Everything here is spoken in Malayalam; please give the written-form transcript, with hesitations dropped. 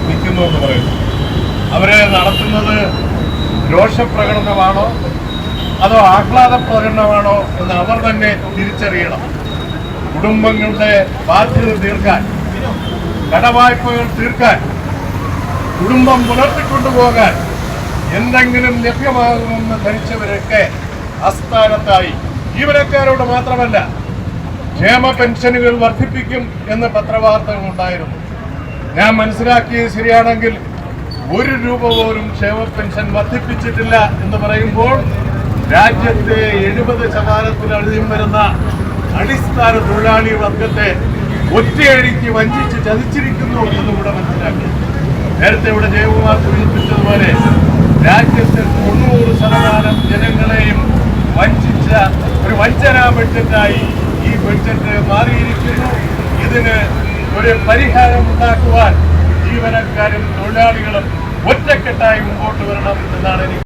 നിൽക്കുന്നു എന്ന് പറയുന്നു. അവരെ നടത്തുന്നത് രോഷപ്രകടനമാണോ അതോ ആഹ്ലാദ പ്രകടനമാണോ എന്ന് അവർ തന്നെ തിരിച്ചറിയണം. കുടുംബങ്ങളുടെ ബാധ്യത തീർക്കാൻ, കടവായ്പകൾ തീർക്കാൻ, കുടുംബം പുലർത്തിക്കൊണ്ടുപോകാൻ എന്തെങ്കിലും ലഭ്യമാകുമെന്ന് ധരിച്ചവരൊക്കെ അസ്ഥാനത്തായി. ജീവനക്കാരോട് മാത്രമല്ല, ക്ഷേമ പെൻഷനുകൾ വർദ്ധിപ്പിക്കും എന്ന് പത്രവാർത്തകൾ ഉണ്ടായിരുന്നു. ഞാൻ മനസ്സിലാക്കിയത് ശരിയാണെങ്കിൽ 1 രൂപ പോലും ക്ഷേമ പെൻഷൻ വർദ്ധിപ്പിച്ചിട്ടില്ല എന്ന് പറയുമ്പോൾ രാജ്യത്തെ 70% വരുന്ന അടിസ്ഥാന തൊഴിലാളി വർഗത്തെ ഒറ്റയടിക്ക് വഞ്ചിച്ച് ചതിച്ചിരിക്കുന്നു എന്നുകൂടെ മനസ്സിലാക്കി. നേരത്തെ ഇവിടെ ജയകുമാർ സൂചിപ്പിച്ചതുപോലെ രാജ്യത്തെ 90% ജനങ്ങളെയും വഞ്ചിച്ച ഒരു വഞ്ചനാ ബഡ്ജറ്റായി ഈ ബഡ്ജറ്റ് മാറിയിരിക്കുന്നു. ഇതിന് ഒരു പരിഹാരം ഉണ്ടാക്കുവാൻ ജീവനക്കാരും തൊഴിലാളികളും ഒറ്റക്കെട്ടായി മുമ്പോട്ട് വരണം എന്നാണ് എനിക്ക്